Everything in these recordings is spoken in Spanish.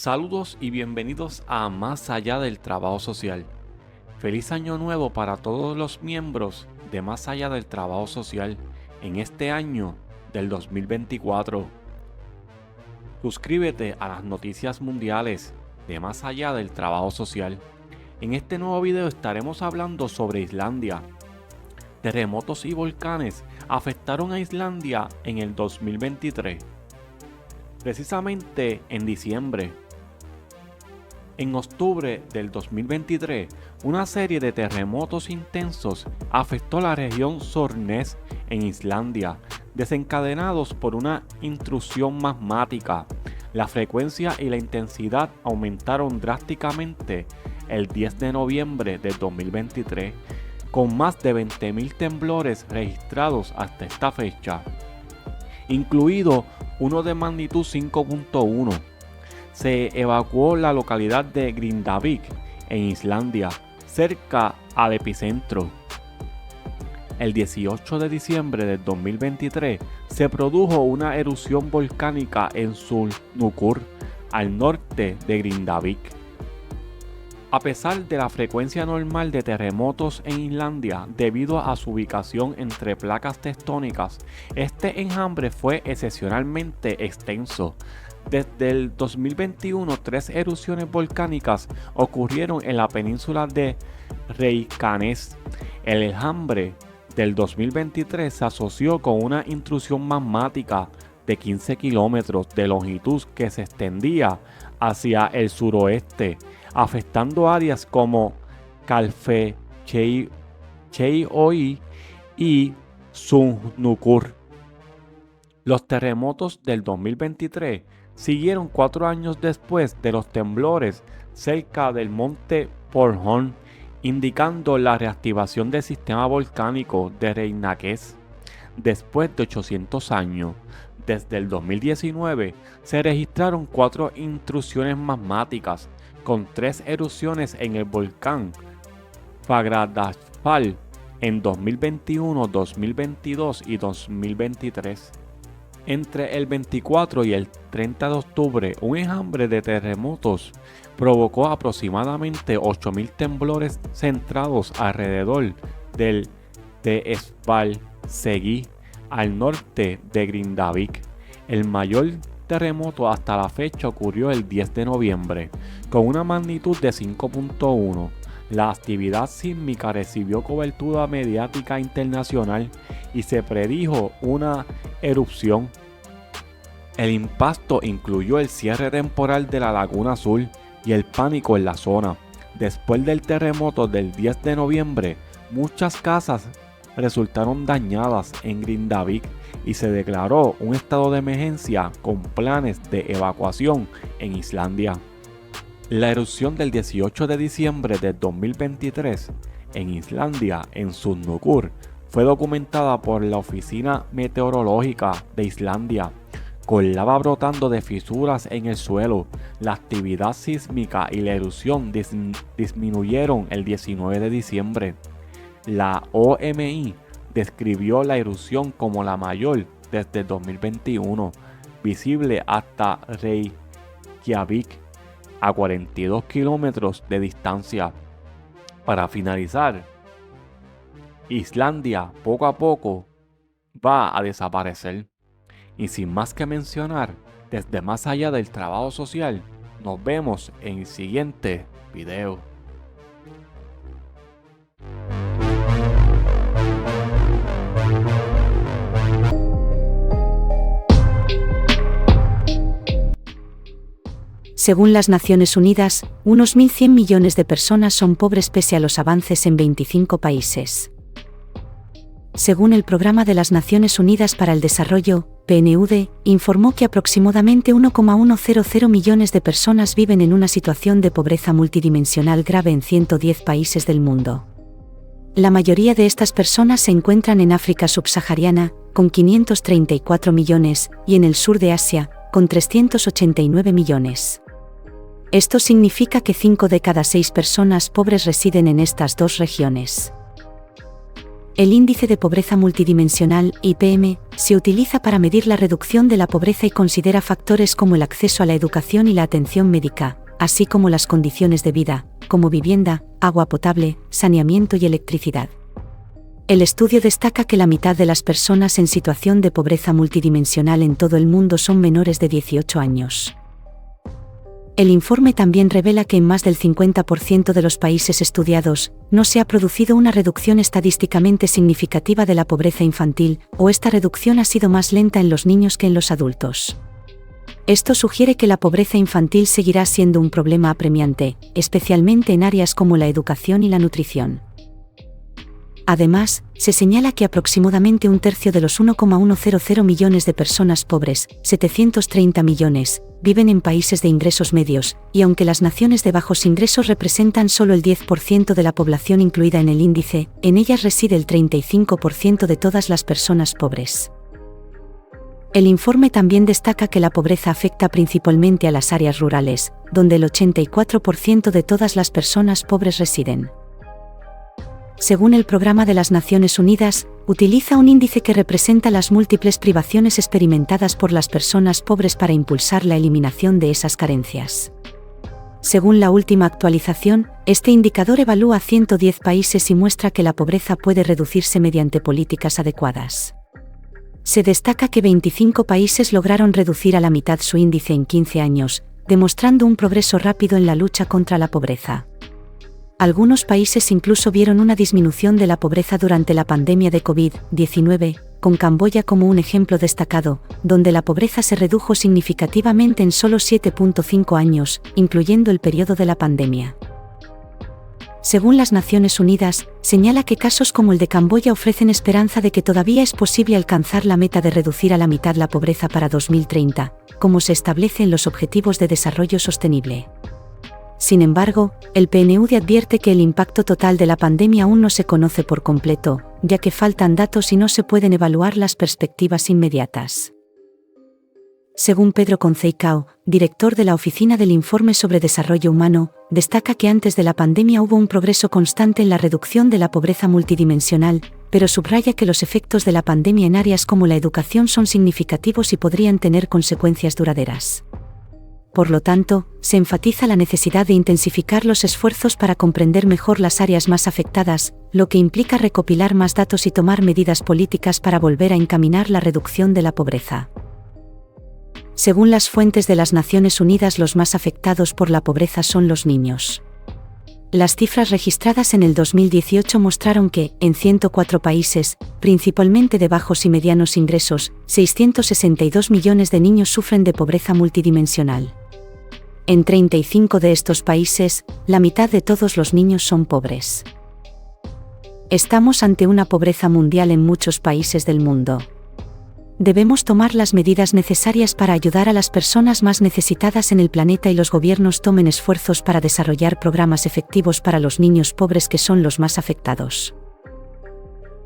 Saludos y bienvenidos a Más Allá del Trabajo Social. Feliz Año Nuevo para todos los miembros de Más Allá del Trabajo Social en este año del 2024. Suscríbete a las noticias mundiales de Más Allá del Trabajo Social. En este nuevo video estaremos hablando sobre Islandia. Terremotos y volcanes afectaron a Islandia en el 2023. Precisamente en diciembre. En octubre del 2023, una serie de terremotos intensos afectó la región Sørnes en Islandia, desencadenados por una intrusión magmática. La frecuencia y la intensidad aumentaron drásticamente el 10 de noviembre del 2023, con más de 20.000 temblores registrados hasta esta fecha, incluido uno de magnitud 5.1. Se evacuó la localidad de Grindavik en Islandia, cerca al epicentro. El 18 de diciembre del 2023 se produjo una erupción volcánica en Sørvágur, al norte de Grindavik. A pesar de la frecuencia normal de terremotos en Islandia debido a su ubicación entre placas tectónicas, este enjambre fue excepcionalmente extenso. Desde el 2021, 3 erupciones volcánicas ocurrieron en la península de Reykjanes. El enjambre del 2023 se asoció con una intrusión magmática de 15 kilómetros de longitud que se extendía hacia el suroeste, afectando áreas como Kvalfjall y Sørvágur. Los terremotos del 2023 siguieron 4 años después de los temblores cerca del monte Bornholm, indicando la reactivación del sistema volcánico de Reykjanes después de 800 años. Desde el 2019 se registraron 4 intrusiones magmáticas, con 3 erupciones en el volcán Fagradalsfjall en 2021, 2022 y 2023. Entre el 24 y el 30 de octubre, un enjambre de terremotos provocó aproximadamente 8.000 temblores centrados alrededor del Tresfjallsgil, al norte de Grindavik. El mayor terremoto hasta la fecha ocurrió el 10 de noviembre, con una magnitud de 5.1. La actividad sísmica recibió cobertura mediática internacional y se predijo una erupción. El impacto incluyó el cierre temporal de la Laguna Azul y el pánico en la zona. Después del terremoto del 10 de noviembre, muchas casas resultaron dañadas en Grindavik y se declaró un estado de emergencia con planes de evacuación en Islandia. La erupción del 18 de diciembre de 2023 en Islandia, en Sørvágur, fue documentada por la Oficina Meteorológica de Islandia, con lava brotando de fisuras en el suelo. La actividad sísmica y la erupción disminuyeron el 19 de diciembre. La OMI describió la erupción como la mayor desde 2021, visible hasta Reykjavik, a 42 kilómetros de distancia. Para finalizar, Islandia poco a poco va a desaparecer. Y sin más que mencionar, desde Más Allá del Trabajo Social, nos vemos en el siguiente video. Según las Naciones Unidas, unos 1.100 millones de personas son pobres pese a los avances en 25 países. Según el Programa de las Naciones Unidas para el Desarrollo, PNUD, informó que aproximadamente 1,100 millones de personas viven en una situación de pobreza multidimensional grave en 110 países del mundo. La mayoría de estas personas se encuentran en África subsahariana, con 534 millones, y en el sur de Asia, con 389 millones. Esto significa que 5 de cada 6 personas pobres residen en estas dos regiones. El Índice de Pobreza Multidimensional, IPM, se utiliza para medir la reducción de la pobreza y considera factores como el acceso a la educación y la atención médica, así como las condiciones de vida, como vivienda, agua potable, saneamiento y electricidad. El estudio destaca que la mitad de las personas en situación de pobreza multidimensional en todo el mundo son menores de 18 años. El informe también revela que en más del 50% de los países estudiados, no se ha producido una reducción estadísticamente significativa de la pobreza infantil, o esta reducción ha sido más lenta en los niños que en los adultos. Esto sugiere que la pobreza infantil seguirá siendo un problema apremiante, especialmente en áreas como la educación y la nutrición. Además, se señala que aproximadamente un tercio de los 1,100 millones de personas pobres, 730 millones, viven en países de ingresos medios, y aunque las naciones de bajos ingresos representan solo el 10% de la población incluida en el índice, en ellas reside el 35% de todas las personas pobres. El informe también destaca que la pobreza afecta principalmente a las áreas rurales, donde el 84% de todas las personas pobres residen. Según el Programa de las Naciones Unidas, utiliza un índice que representa las múltiples privaciones experimentadas por las personas pobres para impulsar la eliminación de esas carencias. Según la última actualización, este indicador evalúa 110 países y muestra que la pobreza puede reducirse mediante políticas adecuadas. Se destaca que 25 países lograron reducir a la mitad su índice en 15 años, demostrando un progreso rápido en la lucha contra la pobreza. Algunos países incluso vieron una disminución de la pobreza durante la pandemia de COVID-19, con Camboya como un ejemplo destacado, donde la pobreza se redujo significativamente en solo 7.5 años, incluyendo el periodo de la pandemia. Según las Naciones Unidas, señala que casos como el de Camboya ofrecen esperanza de que todavía es posible alcanzar la meta de reducir a la mitad la pobreza para 2030, como se establece en los Objetivos de Desarrollo Sostenible. Sin embargo, el PNUD advierte que el impacto total de la pandemia aún no se conoce por completo, ya que faltan datos y no se pueden evaluar las perspectivas inmediatas. Según Pedro Conceicao, director de la Oficina del Informe sobre Desarrollo Humano, destaca que antes de la pandemia hubo un progreso constante en la reducción de la pobreza multidimensional, pero subraya que los efectos de la pandemia en áreas como la educación son significativos y podrían tener consecuencias duraderas. Por lo tanto, se enfatiza la necesidad de intensificar los esfuerzos para comprender mejor las áreas más afectadas, lo que implica recopilar más datos y tomar medidas políticas para volver a encaminar la reducción de la pobreza. Según las fuentes de las Naciones Unidas, los más afectados por la pobreza son los niños. Las cifras registradas en el 2018 mostraron que, en 104 países, principalmente de bajos y medianos ingresos, 662 millones de niños sufren de pobreza multidimensional. En 35 de estos países, la mitad de todos los niños son pobres. Estamos ante una pobreza mundial en muchos países del mundo. Debemos tomar las medidas necesarias para ayudar a las personas más necesitadas en el planeta y los gobiernos tomen esfuerzos para desarrollar programas efectivos para los niños pobres que son los más afectados.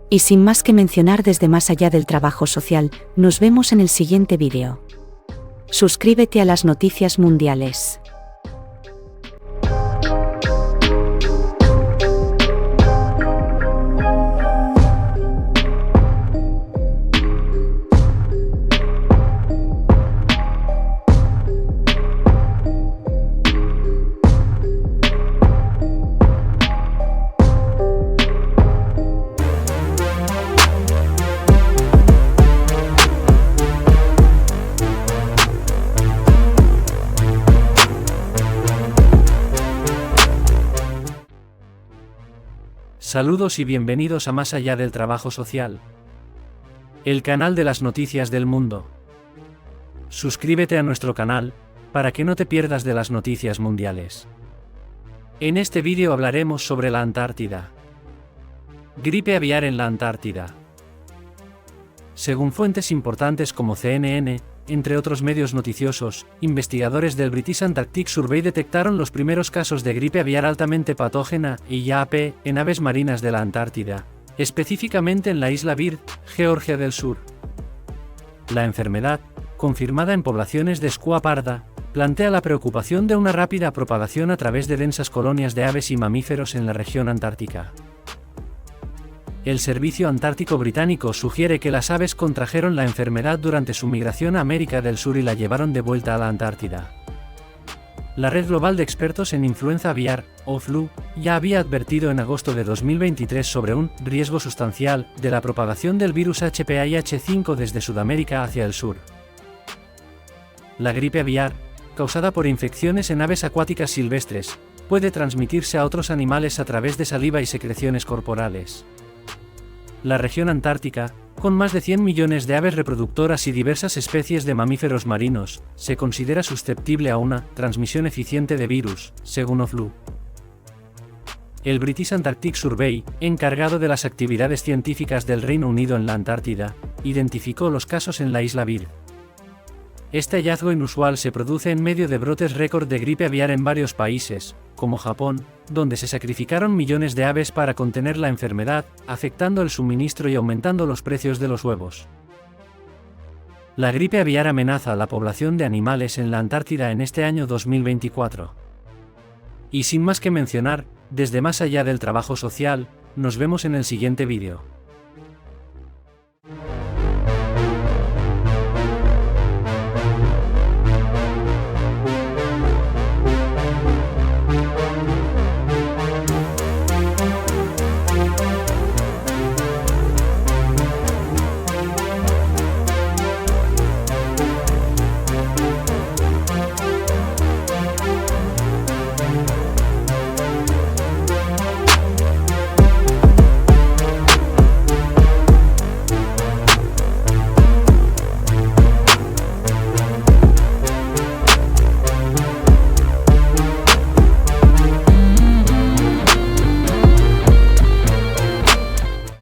Y sin más que mencionar desde Más Allá del Trabajo Social, nos vemos en el siguiente vídeo. Suscríbete a las noticias mundiales. Saludos y bienvenidos a Más Allá del Trabajo Social, el canal de las noticias del mundo. Suscríbete a nuestro canal, para que no te pierdas de las noticias mundiales. En este vídeo hablaremos sobre la Antártida. Gripe aviar en la Antártida. Según fuentes importantes como CNN, entre otros medios noticiosos, investigadores del British Antarctic Survey detectaron los primeros casos de gripe aviar altamente patógena, IAP, en aves marinas de la Antártida, específicamente en la isla Byrd, Georgia del Sur. La enfermedad, confirmada en poblaciones de escua parda, plantea la preocupación de una rápida propagación a través de densas colonias de aves y mamíferos en la región antártica. El Servicio Antártico Británico sugiere que las aves contrajeron la enfermedad durante su migración a América del Sur y la llevaron de vuelta a la Antártida. La Red Global de Expertos en Influenza Aviar, o FLU, ya había advertido en agosto de 2023 sobre un riesgo sustancial de la propagación del virus HPAIH5 desde Sudamérica hacia el sur. La gripe aviar, causada por infecciones en aves acuáticas silvestres, puede transmitirse a otros animales a través de saliva y secreciones corporales. La región antártica, con más de 100 millones de aves reproductoras y diversas especies de mamíferos marinos, se considera susceptible a una transmisión eficiente de virus, según FLU. El British Antarctic Survey, encargado de las actividades científicas del Reino Unido en la Antártida, identificó los casos en la isla Byrd. Este hallazgo inusual se produce en medio de brotes récord de gripe aviar en varios países, como Japón, donde se sacrificaron millones de aves para contener la enfermedad, afectando el suministro y aumentando los precios de los huevos. La gripe aviar amenaza a la población de animales en la Antártida en este año 2024. Y sin más que mencionar, desde más allá del trabajo social, nos vemos en el siguiente vídeo.